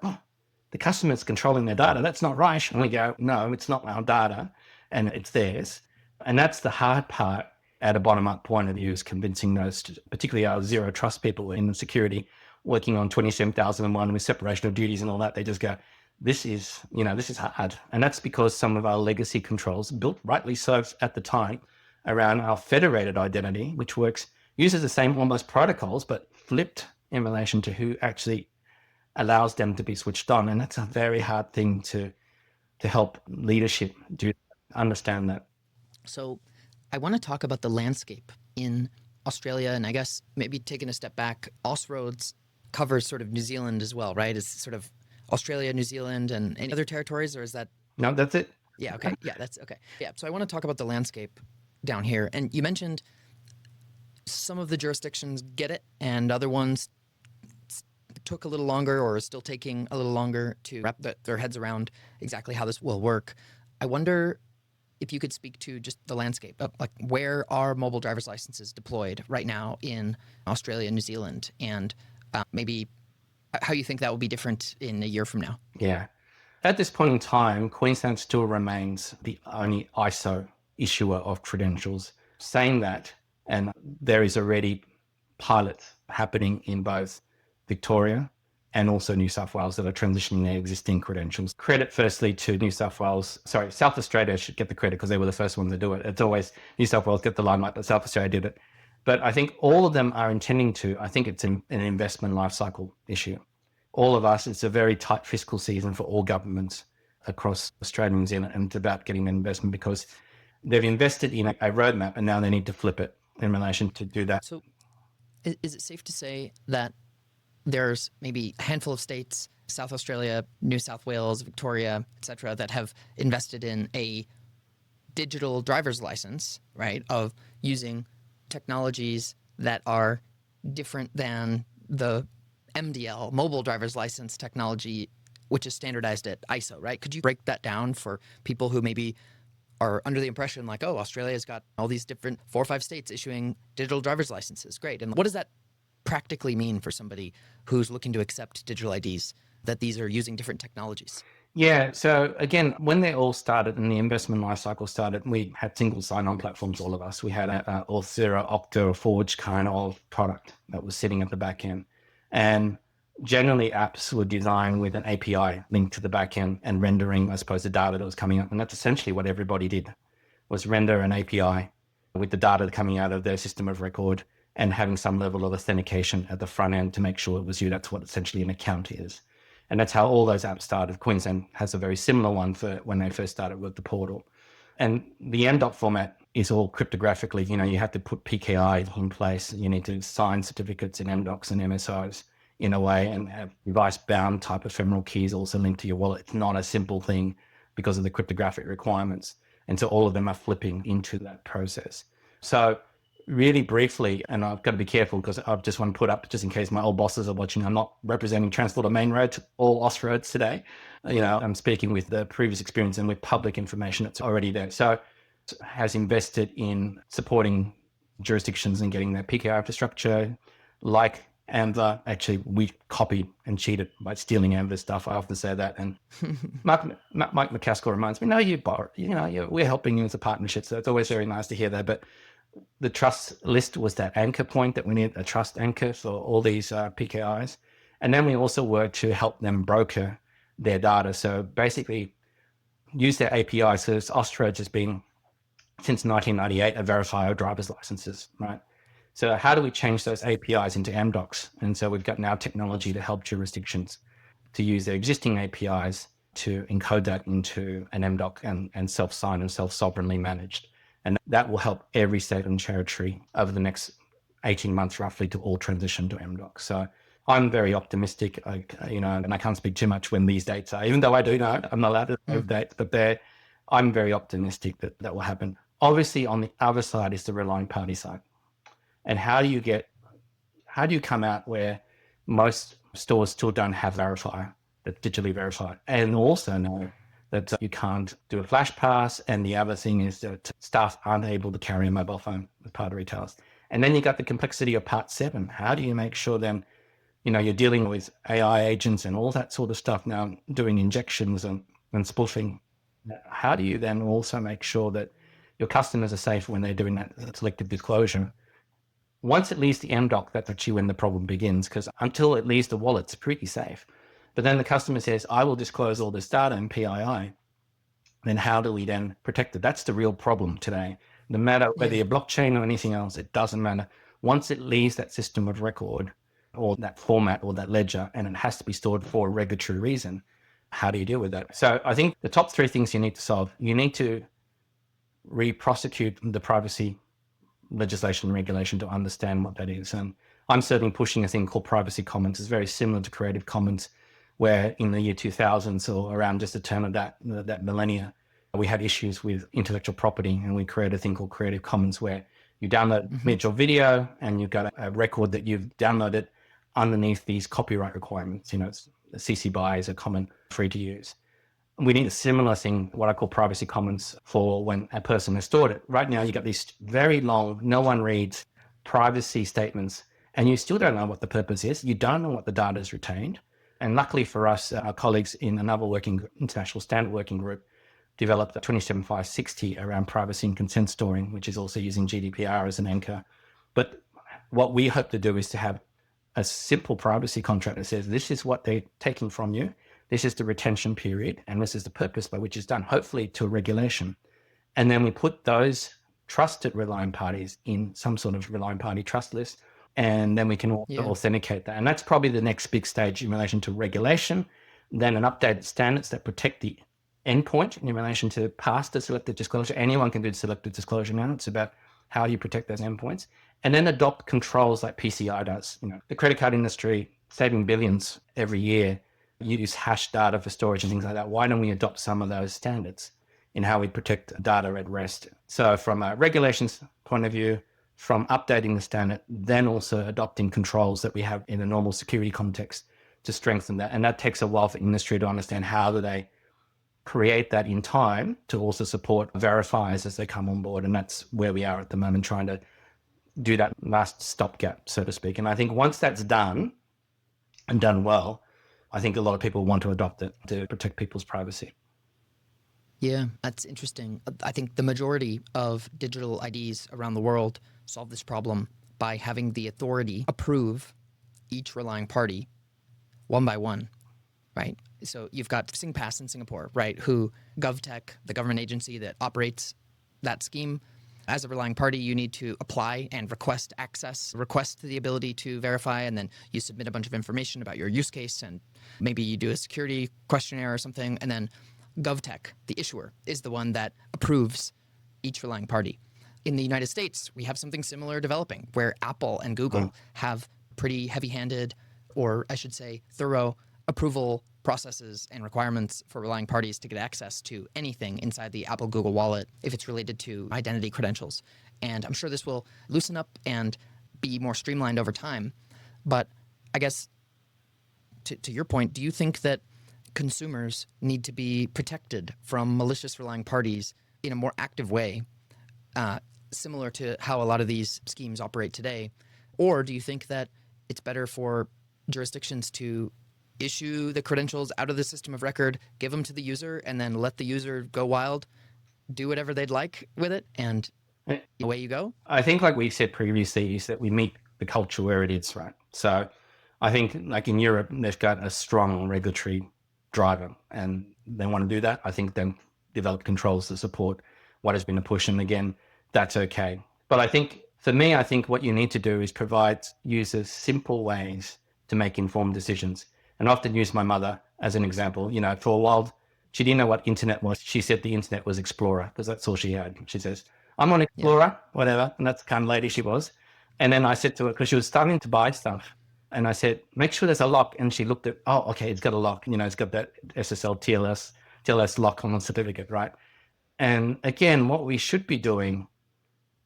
the customer's controlling their data. That's not right. And we go, no, it's not our data and it's theirs. And that's the hard part at a bottom-up point of view, is convincing those, particularly our zero trust people in the security, working on 27001 with separation of duties and all that. They just go, this is hard. And that's because some of our legacy controls, built rightly so at the time, around our federated identity, which uses the same almost protocols, but flipped in relation to who actually allows them to be switched on. And that's a very hard thing to help leadership understand that. So I want to talk about the landscape in Australia, and I guess maybe taking a step back, Austroads covers sort of New Zealand as well, right? Is sort of Australia, New Zealand, and any other territories, or is that? No, that's it. Yeah, okay. Yeah, that's okay. Yeah, so I want to talk about the landscape down here. And you mentioned some of the jurisdictions get it, and other ones took a little longer or are still taking a little longer to wrap their heads around exactly how this will work. I wonder if you could speak to just the landscape of, like, where are mobile driver's licenses deployed right now in Australia and New Zealand, and maybe how you think that will be different in a year from now. Yeah. At this point in time, Queensland still remains the only ISO issuer of credentials. Saying that, and there is already pilots happening in both Victoria and also New South Wales that are transitioning their existing credentials. Credit firstly to South Australia should get the credit because they were the first ones to do it. It's always New South Wales get the limelight, but South Australia did it. But I think all of them are intending to. I think it's an investment life cycle issue. All of us, it's a very tight fiscal season for all governments across Australia and New Zealand, and it's about getting an investment because they've invested in a roadmap and now they need to flip it in relation to do that. So is it safe to say that there's maybe a handful of states, South Australia, New South Wales, Victoria, et cetera, that have invested in a digital driver's license, right, of using technologies that are different than the MDL, mobile driver's license technology, which is standardized at ISO, right? Could you break that down for people who maybe are under the impression like, oh, Australia's got all these different 4 or 5 states issuing digital driver's licenses. Great. And what does that practically mean for somebody who's looking to accept digital IDs, that these are using different technologies? Yeah. So again, when they all started and the investment lifecycle started, we had single sign-on platforms, all of us. We had a Auth0, Okta, or Forge kind of product that was sitting at the back end. And generally apps were designed with an API linked to the back end and rendering, I suppose, the data that was coming up. And that's essentially what everybody did, was render an API with the data coming out of their system of record and having some level of authentication at the front end to make sure it was you. That's what essentially an account is. And that's how all those apps started. Queensland has a very similar one for when they first started with the portal. And the mDoc format is all cryptographically, you have to put PKI in place. You need to sign certificates in mDocs and MSOs in a way and have device-bound type ephemeral keys also linked to your wallet. It's not a simple thing because of the cryptographic requirements. And so all of them are flipping into that process. So really briefly, and I've got to be careful because I just want to put up, just in case my old bosses are watching, I'm not representing Transport or Main Road, all Austroads today. I'm speaking with the previous experience and with public information that's already there. So has invested in supporting jurisdictions and getting their PKI infrastructure, like Amber. Actually, we copied and cheated by stealing Amber stuff. I often say that. And Mike McCaskill reminds me, no, you borrowed, we're helping you as a partnership. So it's always very nice to hear that. But the trust list was that anchor point that we need, a trust anchor for all these PKIs. And then we also work to help them broker their data. So basically use their API. So Austroads has been, since 1998, a verifier of driver's licenses, right? So how do we change those APIs into mDocs? And so we've got now technology to help jurisdictions to use their existing APIs to encode that into an mDoc and self-sign and self-sovereignly managed. And that will help every state and territory over the next 18 months roughly to all transition to mDoc. So I'm very optimistic, and I can't speak too much when these dates are, even though I do know I'm not allowed to know dates, but I'm very optimistic that will happen. Obviously, on the other side is the relying party side. And how do you come out where most stores still don't have verifier, that's digitally verified, and also know that you can't do a flash pass. And the other thing is that staff aren't able to carry a mobile phone as part of retailers. And then you got the complexity of part 7. How do you make sure then, you're dealing with AI agents and all that sort of stuff now, doing injections and spoofing. How do you then also make sure that your customers are safe when they're doing that selective disclosure? Once it leaves the mDoc, that's actually when the problem begins, because until it leaves the wallet, it's pretty safe. But then the customer says, I will disclose all this data in PII. Then how do we then protect it? That's the real problem today. No matter whether you're blockchain or anything else, it doesn't matter. Once it leaves that system of record or that format or that ledger, and it has to be stored for a regulatory reason, how do you deal with that? So I think the top three things you need to solve, you need to re-prosecute the privacy legislation and regulation to understand what that is. And I'm certainly pushing a thing called privacy commons. It's very similar to Creative Commons, where in the year 2000s or around just the turn of that millennia, we had issues with intellectual property, and we created a thing called Creative Commons, where you download your video and you've got a record that you've downloaded underneath these copyright requirements. It's CC BY is a common free to use. We need a similar thing, what I call privacy commons, for when a person has stored it. Right now, you got these very long, no one reads privacy statements, and you still don't know what the purpose is. You don't know what the data is retained. And luckily for us, our colleagues in another international standard working group developed a 27560 around privacy and consent storing, which is also using GDPR as an anchor. But what we hope to do is to have a simple privacy contract that says, this is what they're taking from you. This is the retention period, and this is the purpose by which it's done, hopefully to a regulation. And then we put those trusted relying parties in some sort of relying party trust list, and then we can authenticate that. And that's probably the next big stage in relation to regulation, then an updated standards that protect the endpoint in relation to past the selected disclosure. Anyone can do selected disclosure now. It's about how you protect those endpoints. And then adopt controls like PCI does. The credit card industry, saving billions every year, use hash data for storage and things like that. Why don't we adopt some of those standards in how we protect data at rest? So from a regulations point of view, from updating the standard, then also adopting controls that we have in a normal security context to strengthen that. And that takes a while for industry to understand how do they create that in time to also support verifiers as they come on board. And that's where we are at the moment, trying to do that last stopgap, so to speak. And I think once that's done and done well, I think a lot of people want to adopt it to protect people's privacy. Yeah, that's interesting. I think the majority of digital IDs around the world solve this problem by having the authority approve each relying party one by one, right? So you've got SingPass in Singapore, right, who GovTech, the government agency that operates that scheme, as a relying party, you need to apply and request access, request the ability to verify, and then you submit a bunch of information about your use case, and maybe you do a security questionnaire or something, and then GovTech, the issuer, is the one that approves each relying party. In the United States, we have something similar developing, where Apple and Google have pretty heavy-handed, or I should say thorough, approval processes and requirements for relying parties to get access to anything inside the Apple Google wallet if it's related to identity credentials. And I'm sure this will loosen up and be more streamlined over time. But I guess to your point, do you think that consumers need to be protected from malicious relying parties in a more active way, similar to how a lot of these schemes operate today? Or do you think that it's better for jurisdictions to issue the credentials out of the system of record, give them to the user, and then let the user go wild, do whatever they'd like with it, and away you go? I think, like we said previously, is that we meet the culture where it is, right? So I think, like in Europe, they've got a strong regulatory driver, and they want to do that. I think then develop controls to support what has been a push, and again, that's okay. But I think, for me, I think what you need to do is provide users simple ways to make informed decisions. And I often use my mother as an example. For a while, she didn't know what internet was. She said the internet was Explorer because that's all she had. She says, I'm on Explorer, whatever. And that's the kind of lady she was. And then I said to her, because she was starting to buy stuff, and I said, make sure there's a lock. And she looked at, oh, okay, it's got a lock. It's got that SSL TLS lock on the certificate, right? And again, what we should be doing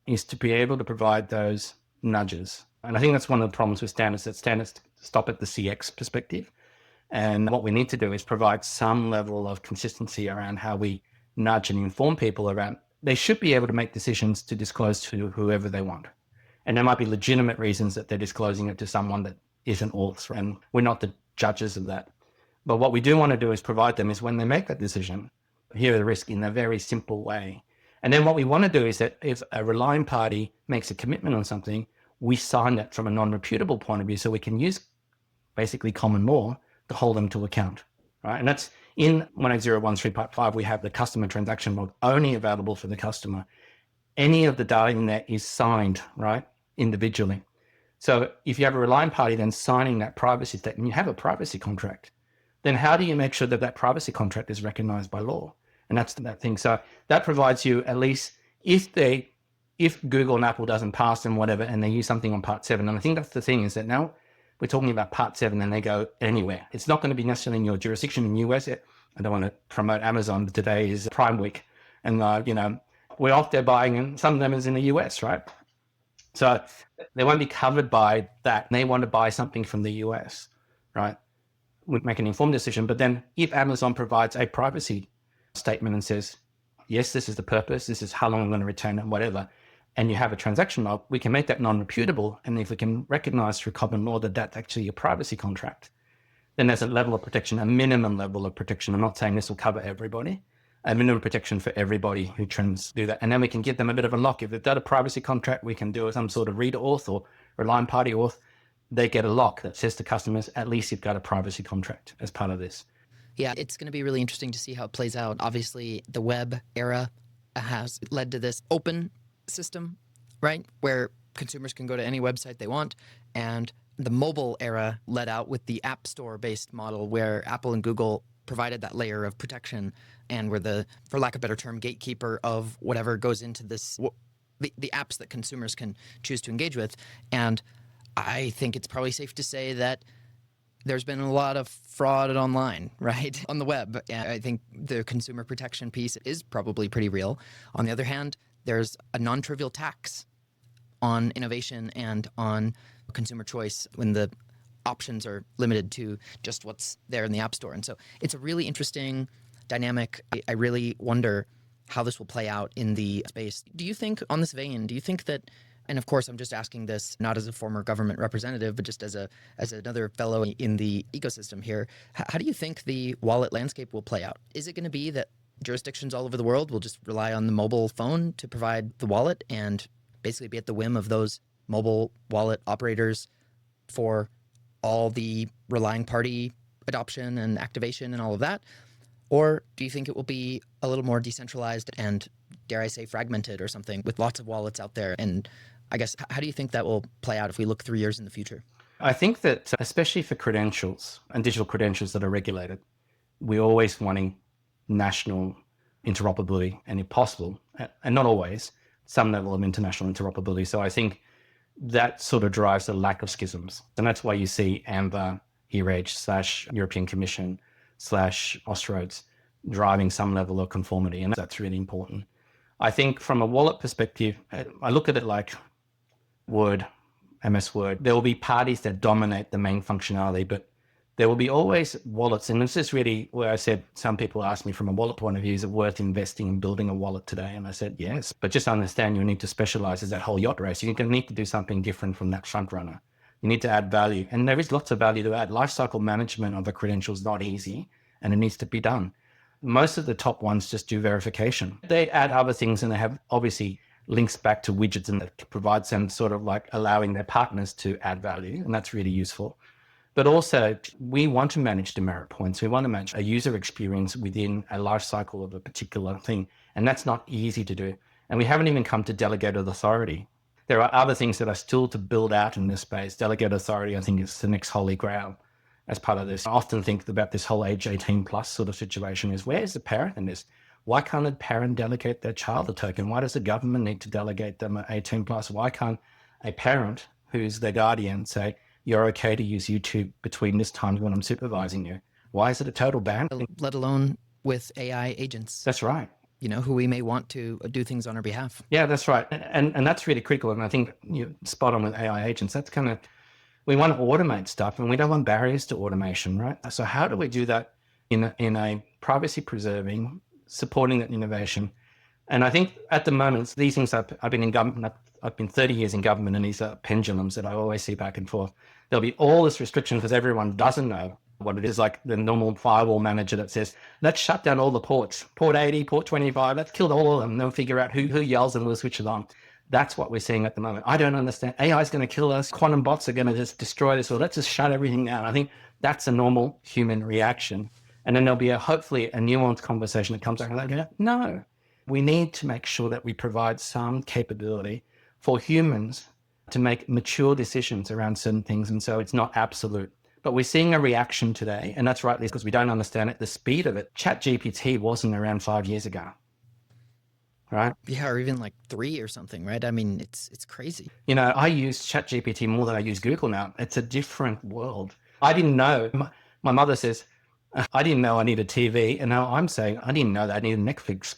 is to be able to provide those nudges. And I think that's one of the problems with standards, that standards stop at the CX perspective. And what we need to do is provide some level of consistency around how we nudge and inform people around, they should be able to make decisions to disclose to whoever they want. And there might be legitimate reasons that they're disclosing it to someone that isn't auth, and we're not the judges of that. But what we do want to do is provide them is when they make that decision, here are the risks in a very simple way. And then what we want to do is that if a relying party makes a commitment on something, we sign that from a non-reputable point of view, so we can use basically common law to hold them to account, right? And that's in 18013.5, we have the customer transaction log only available for the customer. Any of the data in there is signed, right, individually. So if you have a relying party then signing that privacy statement, you have a privacy contract. Then how do you make sure that that privacy contract is recognized by law? And that's that thing. So that provides you, at least if Google and Apple doesn't pass them, whatever, and they use something on Part 7. And I think that's the thing, is that now we're talking about Part 7 and they go anywhere. It's not going to be necessarily in your jurisdiction in the US. I don't want to promote Amazon, but today is Prime Week. And, we're off there buying, and some of them is in the US, right? So they won't be covered by that. They want to buy something from the US, right? Would make an informed decision. But then if Amazon provides a privacy statement and says, yes, this is the purpose, this is how long I'm going to retain it, whatever, and you have a transaction log, we can make that non-reputable. And if we can recognize through common law that that's actually a privacy contract, then there's a level of protection, a minimum level of protection. I'm not saying this will cover everybody, a minimum protection for everybody who trans do that. And then we can give them a bit of a lock. If they've done a privacy contract, we can do some sort of reader auth or relying party auth. They get a lock that says to customers, at least you've got a privacy contract as part of this. Yeah, it's going to be really interesting to see how it plays out. Obviously, the web era has led to this open system, right, where consumers can go to any website they want. And the mobile era led out with the App Store-based model, where Apple and Google provided that layer of protection and were the, for lack of a better term, gatekeeper of whatever goes into this, the apps that consumers can choose to engage with. And I think it's probably safe to say that there's been a lot of fraud online, right, on the web. And I think the consumer protection piece is probably pretty real. On the other hand, there's a non-trivial tax on innovation and on consumer choice when the options are limited to just what's there in the App Store. And so it's a really interesting dynamic. I really wonder how this will play out in the space. Do you think, on this vein, do you think that, and of course I'm just asking this not as a former government representative, but just as another fellow in the ecosystem here, how do you think the wallet landscape will play out? Is it going to be that jurisdictions all over the world will just rely on the mobile phone to provide the wallet and basically be at the whim of those mobile wallet operators for all the relying party adoption and activation and all of that? Or do you think it will be a little more decentralized and, dare I say, fragmented or something, with lots of wallets out there? And I guess, how do you think that will play out if we look 3 years in the future? I think that, especially for credentials and digital credentials that are regulated, we're always wanting national interoperability, and if possible, and not always, some level of international interoperability. So I think that sort of drives the lack of schisms. And that's why you see AMBA, ERAGE / European Commission / Austroads driving some level of conformity. And that's really important. I think from a wallet perspective, I look at it like Word, MS Word. There will be parties that dominate the main functionality, but there will be always wallets. And this is really where I said, some people ask me from a wallet point of view, is it worth investing in building a wallet today? And I said, yes, but just understand you need to specialize as that whole yacht race. You're going to need to do something different from that front runner. You need to add value. And there is lots of value to add. Lifecycle management of a credential is not easy, and it needs to be done. Most of the top ones just do verification. They add other things, and they have obviously links back to widgets, and that provides them sort of like allowing their partners to add value. And that's really useful. But also, we want to manage demerit points. We want to manage a user experience within a life cycle of a particular thing. And that's not easy to do. And we haven't even come to delegated authority. There are other things that are still to build out in this space. Delegated authority, I think, is the next holy grail as part of this. I often think about this whole age 18 plus sort of situation is, where is the parent in this? Why can't a parent delegate their child a token? Why does the government need to delegate them at 18 plus? Why can't a parent who's their guardian say, you're okay to use YouTube between this time when I'm supervising you? Why is it a total ban? Let alone with AI agents. That's right. You know, who we may want to do things on our behalf. Yeah, that's right. And that's really critical. And I think you're spot on with AI agents. That's kind of, we want to automate stuff, and we don't want barriers to automation, right? So how do we do that in a privacy preserving, supporting that innovation? And I think at the moment, these things I've been in government, I've been 30 years in government, and these are pendulums that I always see back and forth. There'll be all this restriction because everyone doesn't know what it is, like the normal firewall manager that says, let's shut down all the ports, port 80, port 25, let's kill all of them, and then figure out who yells and we'll switch it on. That's what we're seeing at the moment. I don't understand. AI is going to kill us. Quantum bots are going to just destroy us. Or let's just shut everything down. I think that's a normal human reaction. And then there'll be hopefully a nuanced conversation that comes out and go, no, we need to make sure that we provide some capability for humans to make mature decisions around certain things. And so it's not absolute. But we're seeing a reaction today, and that's rightly because we don't understand it, the speed of it. ChatGPT wasn't around 5 years ago, right? Yeah, or even like 3 or something, right? I mean, it's crazy. I use ChatGPT more than I use Google now. It's a different world. I didn't know. My mother says, I didn't know I needed TV. And now I'm saying, I didn't know that I needed Netflix,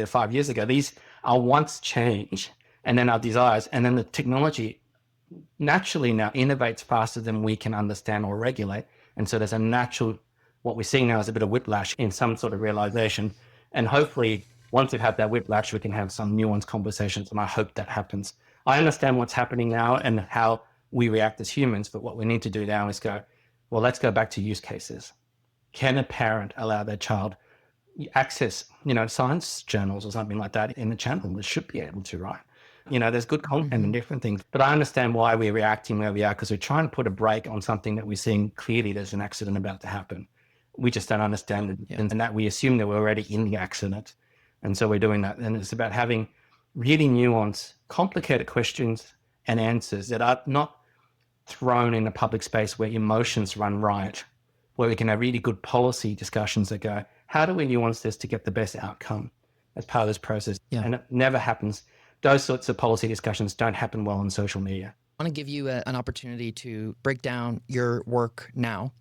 5 years ago. These are wants change, and then our desires, and then the technology naturally now innovates faster than we can understand or regulate. And so there's a natural, what we're seeing now is a bit of whiplash in some sort of realization. And hopefully once we've had that whiplash, we can have some nuanced conversations. And I hope that happens. I understand what's happening now and how we react as humans, but what we need to do now is go, well, let's go back to use cases. Can a parent allow their child access, science journals or something like that in the channel? They should be able to, right? There's good content and different things, but I understand why we're reacting where we are, because we're trying to put a brake on something that we're seeing clearly there's an accident about to happen. We just don't understand it, and that we assume that we're already in the accident. And so we're doing that. And it's about having really nuanced, complicated questions and answers that are not thrown in a public space where emotions run riot, where we can have really good policy discussions that go, how do we nuance this to get the best outcome as part of this process? Yeah. And it never happens. Those sorts of policy discussions don't happen well on social media. I want to give you an opportunity to break down your work now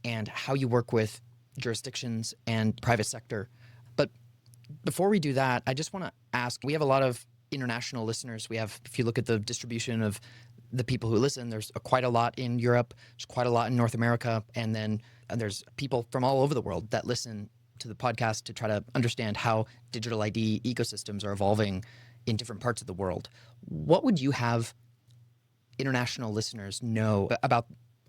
and how you work with jurisdictions and private sector. But before we do that, I just want to ask, we have a lot of international listeners. We have, if you look at the distribution of the people who listen, there's quite a lot in Europe, there's quite a lot in North America, and then there's people from all over the world that listen to the podcast to try to understand how digital ID ecosystems are evolving in different parts of the world. What would you have international listeners know about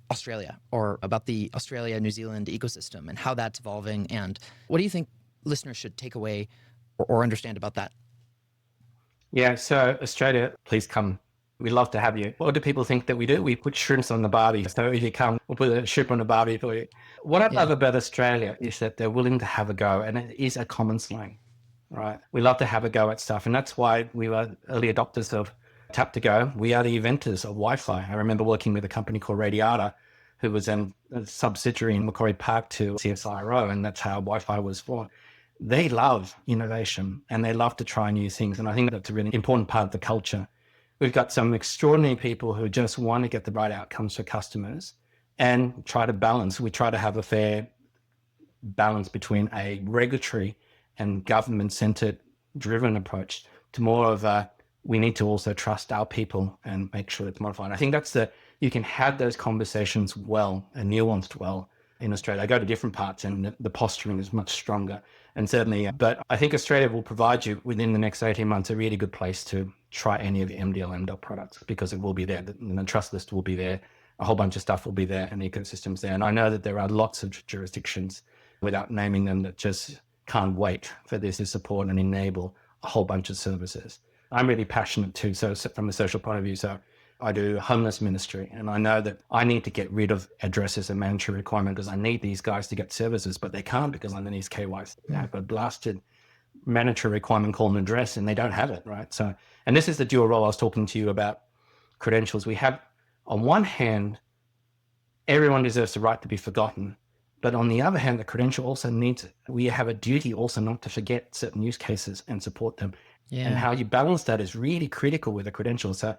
Australia or about the Australia-New Zealand ecosystem and how that's evolving? And what do you think listeners should take away or understand about that? Yeah, so Australia, please come. We'd love to have you. What do people think that we do? We put shrimps on the barbie. So if you come, we'll put a shrimp on the barbie for you. What I love about Australia is that they're willing to have a go, and it is a common slang. Right. We love to have a go at stuff. And that's why we were early adopters of Tap to Go. We are the inventors of Wi-Fi. I remember working with a company called Radiata, who was a subsidiary in Macquarie Park to CSIRO, and that's how Wi-Fi was formed. They love innovation and they love to try new things. And I think that's a really important part of the culture. We've got some extraordinary people who just want to get the right outcomes for customers and try to balance. We try to have a fair balance between a regulatory and government-centered driven approach to more of a, we need to also trust our people and make sure it's modified. I think that's you can have those conversations well and nuanced well in Australia. I go to different parts and the posturing is much stronger. And certainly, but I think Australia will provide you within the next 18 months a really good place to try any of the MDL, mDoc products, because it will be there. The trust list will be there. A whole bunch of stuff will be there and the ecosystem's there. And I know that there are lots of jurisdictions, without naming them, that just can't wait for this to support and enable a whole bunch of services. I'm really passionate too, so from a social point of view. So I do homeless ministry, and I know that I need to get rid of address as a mandatory requirement because I need these guys to get services, but they can't because underneath KYC, they have a blasted mandatory requirement called an address and they don't have it, right? So, and this is the dual role I was talking to you about credentials. We have, on one hand, everyone deserves the right to be forgotten. But on the other hand, the credential also we have a duty also not to forget certain use cases and support them. Yeah. And how you balance that is really critical with a credential. So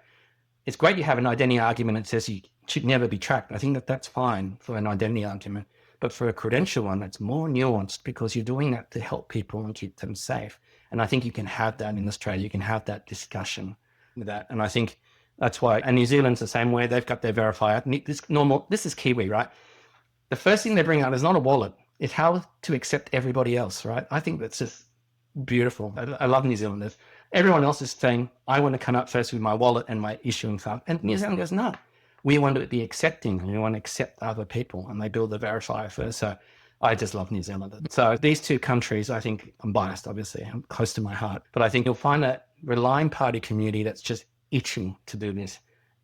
it's great you have an identity argument that says you should never be tracked. I think that's fine for an identity argument. But for a credential one, it's more nuanced because you're doing that to help people and keep them safe. And I think you can have that in Australia. You can have that discussion with that. And I think that's why, and New Zealand's the same way. They've got their verifier. This is Kiwi, right? The first thing they bring out is not a wallet. It's how to accept everybody else, right? I think that's just beautiful. I love New Zealanders. Everyone else is saying, I want to come up first with my wallet and my issuing fund. And New Zealand goes, no, we want to be accepting and we want to accept other people. And they build the verifier first. So I just love New Zealand. So these two countries, I think, I'm biased, obviously, I'm close to my heart. But I think you'll find that relying party community that's just itching to do this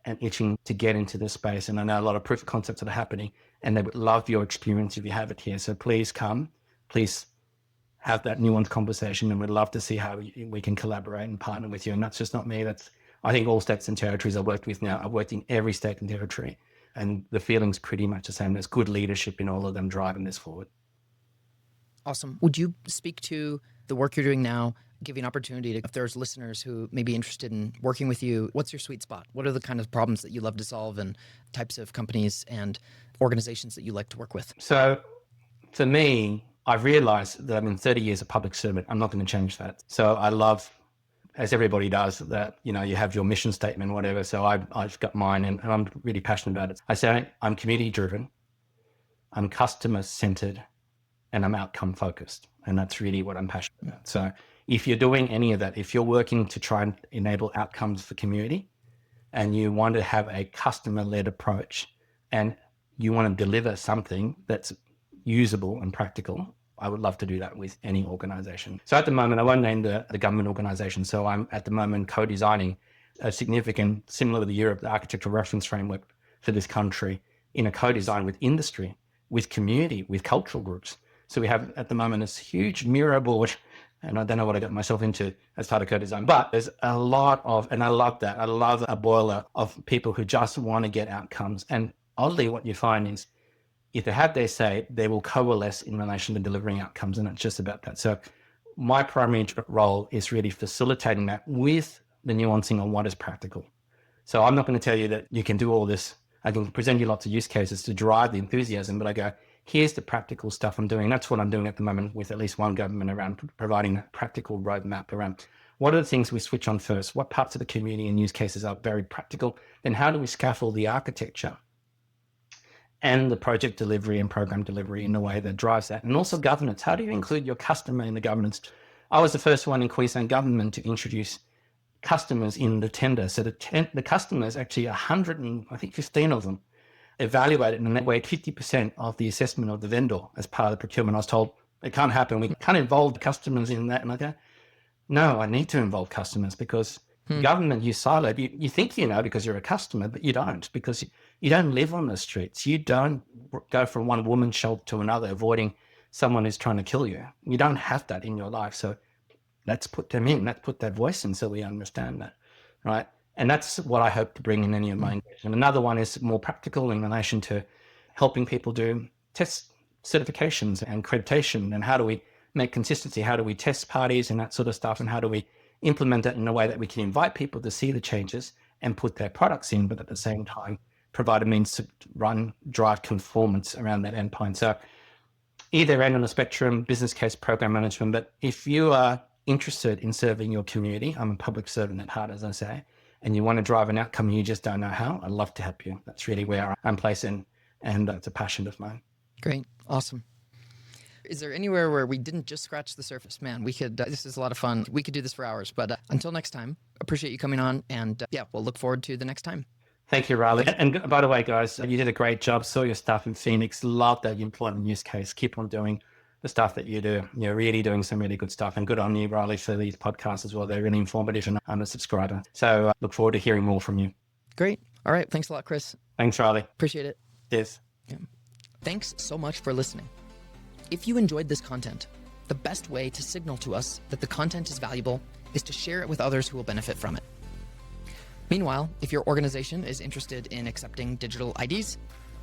and itching to get into this space. And I know a lot of proof of concepts that are happening, and they would love your experience if you have it here. So please come, please have that nuanced conversation, and we'd love to see how we can collaborate and partner with you. And that's just not me. That's, I think, all states and territories I've worked with now. I've worked in every state and territory, and the feeling's pretty much the same. There's good leadership in all of them driving this forward. Awesome. Would you speak to the work you're doing now, give you an opportunity to, if there's listeners who may be interested in working with you, what's your sweet spot? What are the kind of problems that you love to solve and types of companies and organizations that you like to work with? So for me, I've realized that I'm in 30 years of public servant. I'm not going to change that. So I love, as everybody does, that, you know, you have your mission statement, whatever. So I've got mine, and I'm really passionate about it. I say I'm community driven, I'm customer centered, and I'm outcome focused. And that's really what I'm passionate about. So if you're doing any of that, if you're working to try and enable outcomes for community, and you want to have a customer-led approach, and you want to deliver something that's usable and practical, I would love to do that with any organization. So at the moment, I won't name the government organization. So I'm at the moment co-designing a significant, similar to the Europe, the architectural reference framework for this country, in a co-design with industry, with community, with cultural groups. So we have at the moment this huge mirror board, and I don't know what I got myself into as part of co-design, but there's a lot of, and I love that. I love a boiler of people who just want to get outcomes. And oddly, what you find is, if they have their say, they will coalesce in relation to delivering outcomes, and it's just about that. So my primary role is really facilitating that with the nuancing on what is practical. So I'm not going to tell you that you can do all this. I can present you lots of use cases to drive the enthusiasm, but I go, here's the practical stuff I'm doing. That's what I'm doing at the moment with at least one government, around providing a practical roadmap around what are the things we switch on first, what parts of the community and use cases are very practical, then how do we scaffold the architecture and the project delivery and program delivery in a way that drives that. And also governance. How do you include your customer in the governance? I was the first one in Queensland government to introduce customers in the tender. So the customers, actually 115 of them, evaluated, and they weighed 50% of the assessment of the vendor as part of the procurement. I was told it can't happen. We can't involve the customers in that. And I go, no, I need to involve customers, because government, you siloed. You think you know because you're a customer, but you don't, because you don't live on the streets. You don't go from one woman's shelter to another, avoiding someone who's trying to kill you. You don't have that in your life. So let's put them in. Let's put that voice in so we understand that, right? And that's what I hope to bring in any of my engagement. Another one is more practical in relation to helping people do test certifications and accreditation, and how do we make consistency? How do we test parties and that sort of stuff? And how do we implement that in a way that we can invite people to see the changes and put their products in, but at the same time provide a means to drive conformance around that endpoint. So either end on the spectrum, business case, program management. But if you are interested in serving your community, I'm a public servant at heart, as I say, and you want to drive an outcome and you just don't know how, I'd love to help you. That's really where I'm placed in, and it's a passion of mine. Great. Awesome. Is there anywhere where we didn't just scratch the surface? Man, we could, this is a lot of fun. We could do this for hours, but until next time, appreciate you coming on, and we'll look forward to the next time. Thank you, Riley. And by the way, guys, you did a great job. Saw your stuff in Phoenix. Love that employment use case. Keep on doing the stuff that you do. You're really doing some really good stuff, and good on you, Riley, for these podcasts as well. They're really informative, and I'm a subscriber. So look forward to hearing more from you. Great. All right. Thanks a lot, Chris. Thanks, Riley. Appreciate it. Yes. Yeah. Thanks so much for listening. If you enjoyed this content, the best way to signal to us that the content is valuable is to share it with others who will benefit from it. Meanwhile, if your organization is interested in accepting digital IDs,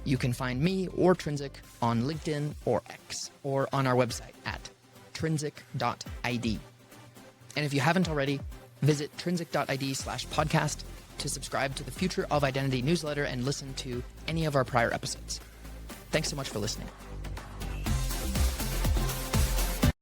you can find me or Trinsic on LinkedIn or X, or on our website at trinsic.id. And if you haven't already, visit trinsic.id/podcast to subscribe to the Future of Identity newsletter and listen to any of our prior episodes. Thanks so much for listening.